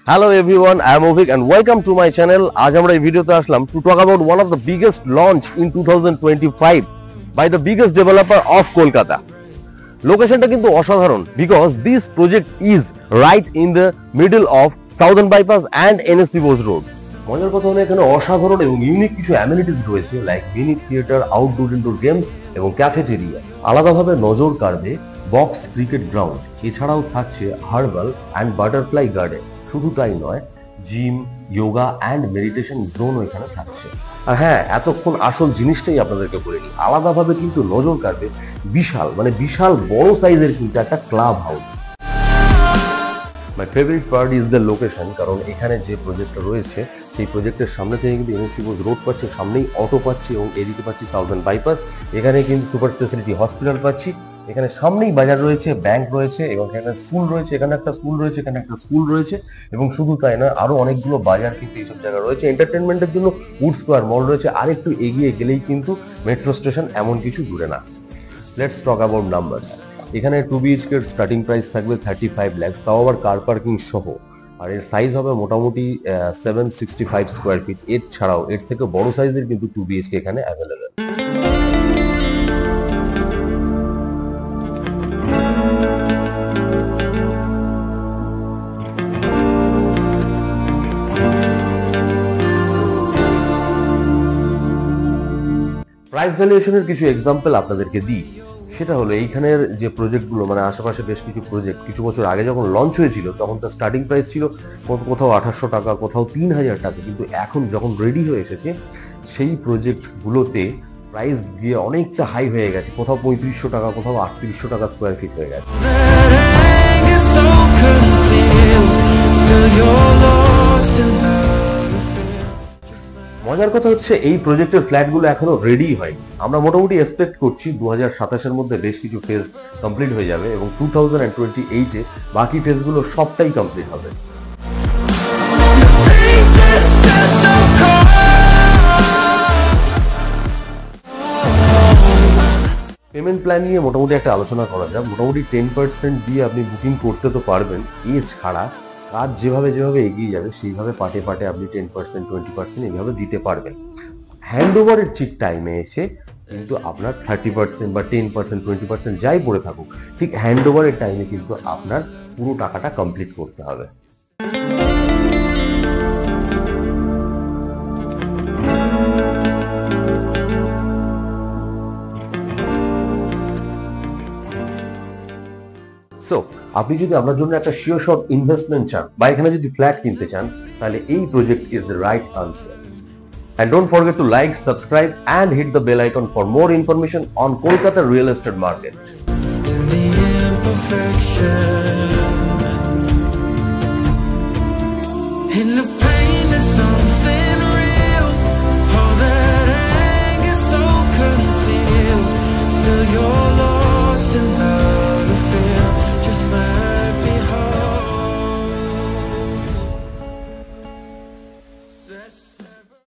Hello everyone, I am Ovik and welcome to my channel. আজ আমরা এই ভিডিওতে আসলাম to talk about one of the biggest launch in 2025 by the biggest developer of Kolkata. লোকেশনটা কিন্তু অসাধারণ because this project is right in the middle of Southern Bypass and NSC Bose Road. মজার কথা হলো এখানে অসাধারণ এবং ইউনিক কিছু অ্যামেনিটিস রয়েছে like mini theatre, outdoor indoor games এবং ক্যাফেটেরিয়া। আলাদাভাবে নজর কাড়বে বক্স ক্রিকেট গ্রাউন্ড, এছাড়াও থাকছে হার্বাল অ্যান্ড বাটারফ্লাই গার্ডেন। শুধু তাই নয়, জিম, যোগা অ্যান্ড মেডিটেশন জোনও এখানে থাকছে। আর হ্যাঁ, এতক্ষণ আসল জিনিসটাই আপনাদেরকে বলিনি, আলাদাভাবে কিন্তু নজর কাড়বে বিশাল বড় সাইজের কিন্তু একটা club house. My favourite part is the location, কারণ এখানে যে প্রজেক্টটা রয়েছে সেই প্রজেক্টের সামনে থেকে কিন্তু এনএসসি বোস রোড পাচ্ছি, সামনেই অটো পাচ্ছি এবং এদিকে পাচ্ছি সাউদার্ন বাইপাস। এখানে কিন্তু সুপার স্পেশালিটি হসপিটাল পাচ্ছি, এখানে সামনেই বাজার রয়েছে, ব্যাংক রয়েছে এবং এখানে স্কুল রয়েছে, এখানে একটা স্কুল রয়েছে, এখানে একটা স্কুল রয়েছে এবং শুধু তাই না, আরো অনেকগুলো বাজার কিন্তু এইসব জায়গা রয়েছে। এন্টারটেনমেন্টের জন্য উড স্কোয়ার মল রয়েছে, আর একটু এগিয়ে গেলেই কিন্তু মেট্রো স্টেশন, এমন কিছু দূরে না। Let's talk about numbers. এখানে 2 BHK স্টার্টিং প্রাইস থাকবে 35 lakhs, তাও আবার কার পার্কিং সহ। আর এর সাইজ হবে মোটামুটি 765 স্কোয়ার ফিট। এর ছাড়াও এর থেকে বড় সাইজের কিন্তু 2 BHK এখানে অ্যাভেলেবেল। প্রাইস ভ্যালুয়েশনের কিছু এক্সাম্পল আপনাদেরকে দিই। সেটা হলো এইখানের যে প্রজেক্টগুলো, মানে আশেপাশে বেশ কিছু প্রজেক্ট কিছু বছর আগে যখন লঞ্চ হয়েছিল তখন তার স্টার্টিং প্রাইস ছিল কোথাও 2800 টাকা, কোথাও 3000 টাকা, কিন্তু এখন যখন রেডি হয়ে এসেছে সেই প্রজেক্টগুলোতে প্রাইস গিয়ে অনেকটা হাই হয়ে গেছে, কোথাও 3500 টাকা, কোথাও 3800 টাকা স্কোয়ার ফিট হয়ে গেছে। মজার কথা হচ্ছে এই প্রজেক্টের ফ্ল্যাটগুলো এখনো রেডি হয়নি। আমরা মোটামুটি এক্সপেক্ট করছি 2027-এর মধ্যে বেশ কিছু ফেজ কমপ্লিট হয়ে যাবে এবং 2028-এ বাকি ফেজগুলো সবটাই কমপ্লিট হবে। পেমেন্ট প্ল্যান নিয়ে মোটামুটি একটা আলোচনা করা যাক। মোটামুটি 10% দিয়ে আপনি বুকিং করতে তো পারবেন, এছাড়া কাজ যেভাবে এগিয়ে যাবে সেইভাবে পাটে আপনি 10%, 20% এইভাবে দিতে পারবেন। হ্যান্ড ওভারের ঠিক টাইমে এসে কিন্তু আপনার 30% বা 10%, 20% যাই পড়ে থাকুক, ঠিক হ্যান্ড ওভারের টাইমে কিন্তু আপনার পুরো টাকাটা কমপ্লিট করতে হবে। সো আপনি যদি আপনার জন্য একটা শিওর শট ইনভেস্টমেন্ট চান বা এখানে যদি ফ্ল্যাট কিনতে চান, তাহলে এই project is the right answer. And don't forget to like, subscribe and hit the bell icon for more information on Kolkata real estate market. In the imperfections, in the